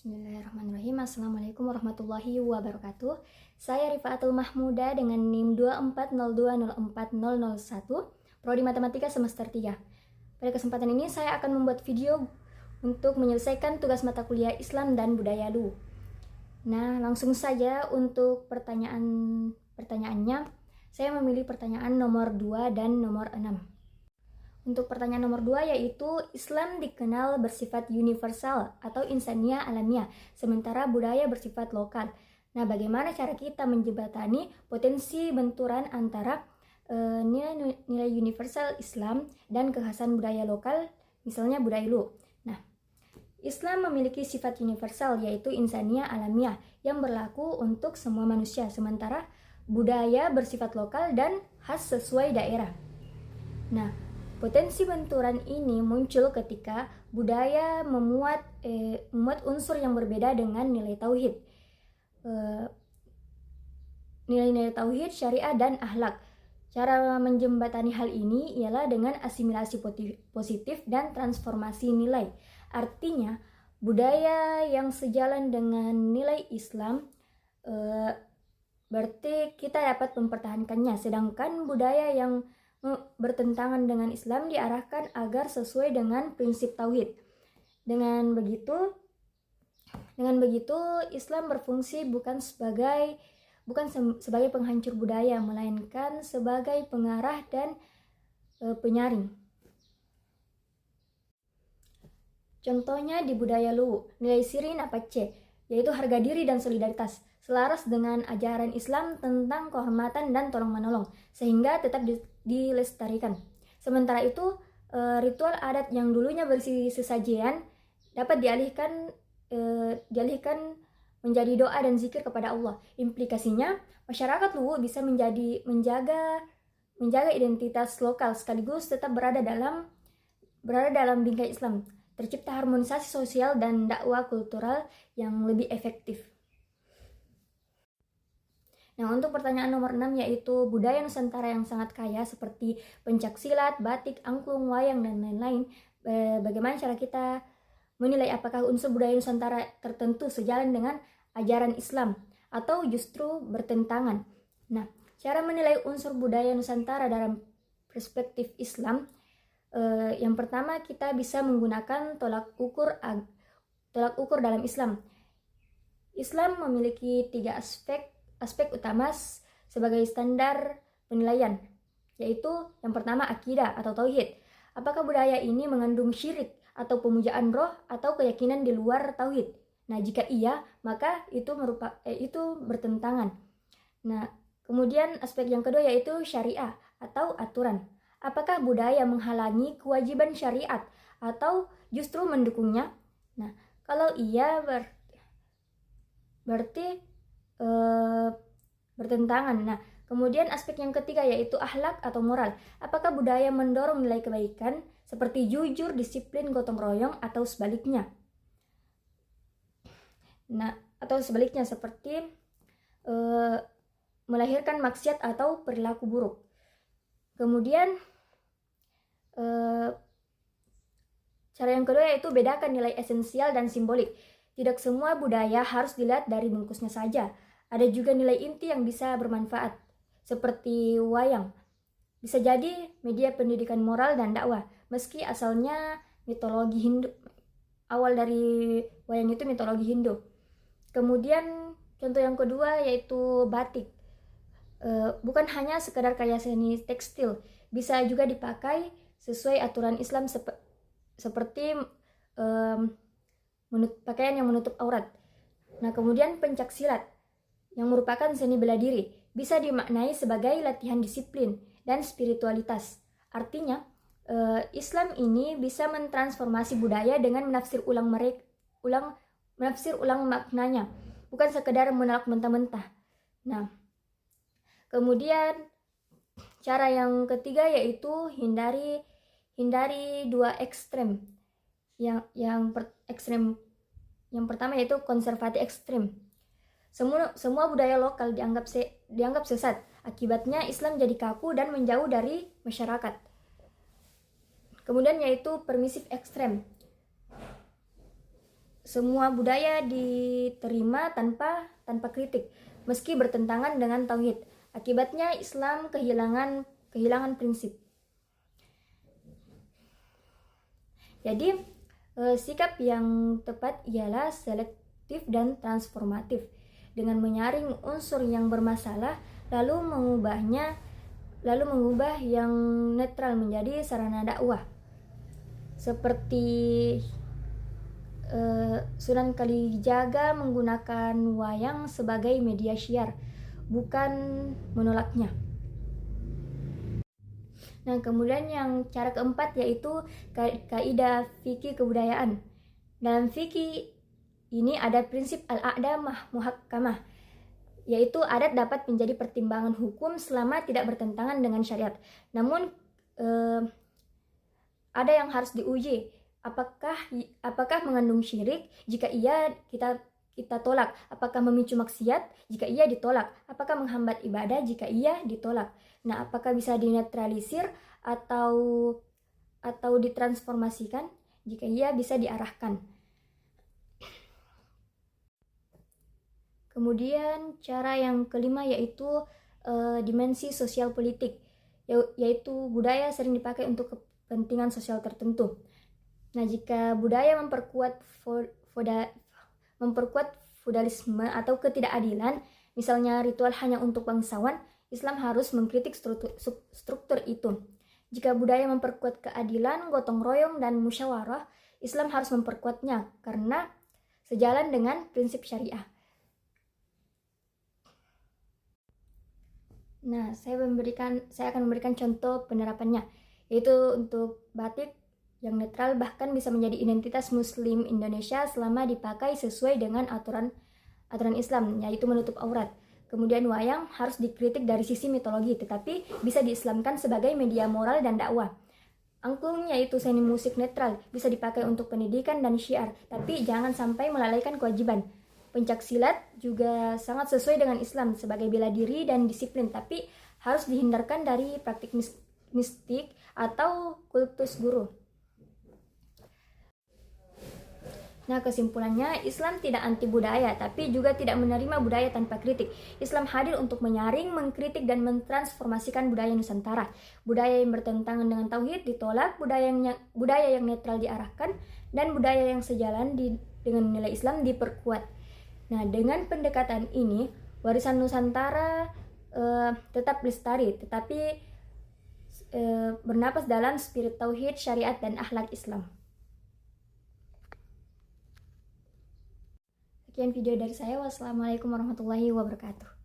Bismillahirrahmanirrahim. Assalamualaikum warahmatullahi wabarakatuh. Saya Rifaatul Mahmuda dengan NIM 240204001, Prodi Matematika semester 3. Pada kesempatan ini saya akan membuat video untuk menyelesaikan tugas mata kuliah Islam dan Budaya dulu. Nah, langsung saja untuk pertanyaannya. Saya memilih pertanyaan nomor 2 dan nomor 6. Untuk pertanyaan nomor 2 yaitu Islam dikenal bersifat universal atau insania alamiah, sementara budaya bersifat lokal. Nah, bagaimana cara kita menjembatani potensi benturan antara nilai universal Islam dan kekhasan budaya lokal, misalnya budaya lu. Nah, Islam memiliki sifat universal yaitu insania alamiah yang berlaku untuk semua manusia, sementara budaya bersifat lokal dan khas sesuai daerah. Nah, potensi benturan ini muncul ketika budaya memuat unsur yang berbeda dengan nilai tauhid, nilai-nilai tauhid, syariah, dan akhlak. Cara menjembatani hal ini ialah dengan asimilasi positif dan transformasi nilai. Artinya, budaya yang sejalan dengan nilai Islam berarti kita dapat mempertahankannya, sedangkan budaya yang bertentangan dengan Islam diarahkan agar sesuai dengan prinsip tauhid. Dengan begitu Islam berfungsi bukan sebagai penghancur budaya, melainkan sebagai pengarah dan penyaring. Contohnya di budaya Luwu, nilai Sirin apa C, yaitu harga diri dan solidaritas, selaras dengan ajaran Islam tentang kehormatan dan tolong-menolong, sehingga tetap dilestarikan. Sementara itu, ritual adat yang dulunya berisi sesajian dapat dialihkan menjadi doa dan zikir kepada Allah. Implikasinya, masyarakat Luwu bisa menjaga identitas lokal sekaligus tetap berada dalam bingkai Islam. Tercipta harmonisasi sosial dan dakwah kultural yang lebih efektif. Nah, untuk pertanyaan nomor 6 yaitu budaya Nusantara yang sangat kaya seperti pencaksilat, batik, angklung, wayang, dan lain-lain. Bagaimana cara kita menilai apakah unsur budaya Nusantara tertentu sejalan dengan ajaran Islam atau justru bertentangan? Nah, cara menilai unsur budaya Nusantara dalam perspektif Islam, yang pertama kita bisa menggunakan tolak ukur dalam Islam. Islam memiliki 3 aspek utama sebagai standar penilaian, yaitu yang pertama akidah atau tauhid. Apakah budaya ini mengandung syirik atau pemujaan roh atau keyakinan di luar tauhid? Nah, jika iya, maka itu bertentangan. Nah, kemudian aspek yang kedua yaitu syariah atau aturan. Apakah budaya menghalangi kewajiban syariat atau justru mendukungnya? Nah, kalau iya berarti bertentangan. Nah, kemudian aspek yang ketiga yaitu akhlak atau moral. Apakah budaya mendorong nilai kebaikan seperti jujur, disiplin, gotong royong atau sebaliknya? Nah, atau sebaliknya seperti melahirkan maksiat atau perilaku buruk. Kemudian cara yang kedua yaitu bedakan nilai esensial dan simbolik. Tidak semua budaya harus dilihat dari bungkusnya saja. Ada juga nilai inti yang bisa bermanfaat, seperti wayang. Bisa jadi media pendidikan moral dan dakwah, meski asalnya mitologi Hindu. Awal dari wayang itu mitologi Hindu. Kemudian contoh yang kedua yaitu batik. Bukan hanya sekedar karya seni tekstil, bisa juga dipakai sesuai aturan Islam seperti pakaian yang menutup aurat. Nah, kemudian pencaksilat yang merupakan seni bela diri bisa dimaknai sebagai latihan disiplin dan spiritualitas. Artinya, Islam ini bisa mentransformasi budaya dengan menafsir ulang maknanya, bukan sekedar menolak mentah-mentah. Nah, kemudian cara yang ketiga yaitu hindari 2 ekstrem. Yang pertama yaitu konservatif ekstrem. Semua budaya lokal dianggap sesat. Akibatnya Islam jadi kaku dan menjauh dari masyarakat. Kemudian yaitu permisif ekstrem. semua budaya diterima tanpa kritik, meski bertentangan dengan tauhid. Akibatnya Islam kehilangan prinsip. Jadi sikap yang tepat ialah selektif dan transformatif, dengan menyaring unsur yang bermasalah lalu mengubah yang netral menjadi sarana dakwah. Seperti Sunan Kalijaga menggunakan wayang sebagai media syiar, bukan menolaknya. Nah, kemudian yang cara keempat yaitu kaidah fikih kebudayaan. Dalam fikih ini ada prinsip al-a'damah muhakkamah, yaitu adat dapat menjadi pertimbangan hukum selama tidak bertentangan dengan syariat. Namun ada yang harus diuji, apakah mengandung syirik? Jika iya, kita tolak. Apakah memicu maksiat? Jika iya, ditolak. Apakah menghambat ibadah? Jika iya, ditolak. Nah, apakah bisa dinetralisir atau ditransformasikan? Jika iya, bisa diarahkan. Kemudian cara yang kelima yaitu dimensi sosial politik, yaitu budaya sering dipakai untuk kepentingan sosial tertentu. Nah, jika budaya memperkuat feudalisme atau ketidakadilan, misalnya ritual hanya untuk bangsawan, Islam harus mengkritik struktur itu. Jika budaya memperkuat keadilan, gotong royong, dan musyawarah, Islam harus memperkuatnya karena sejalan dengan prinsip syariah. Nah, saya akan memberikan contoh penerapannya, yaitu untuk batik yang netral bahkan bisa menjadi identitas Muslim Indonesia selama dipakai sesuai dengan aturan Islam, yaitu menutup aurat. Kemudian wayang harus dikritik dari sisi mitologi, tetapi bisa diislamkan sebagai media moral dan dakwah. Angklung yaitu seni musik netral, bisa dipakai untuk pendidikan dan syiar, tapi jangan sampai melalaikan kewajiban. Pencak silat juga sangat sesuai dengan Islam sebagai bela diri dan disiplin, tapi harus dihindarkan dari praktik mistik atau kultus guru. Nah, kesimpulannya, Islam tidak anti budaya, tapi juga tidak menerima budaya tanpa kritik. Islam hadir untuk menyaring, mengkritik, dan mentransformasikan budaya Nusantara. Budaya yang bertentangan dengan tauhid ditolak, budaya yang netral diarahkan, dan budaya yang sejalan dengan nilai Islam diperkuat. Nah, dengan pendekatan ini, warisan Nusantara tetap lestari, tetapi bernapas dalam spirit tauhid, syariat, dan akhlak Islam. Sekian video dari saya. Wassalamualaikum warahmatullahi wabarakatuh.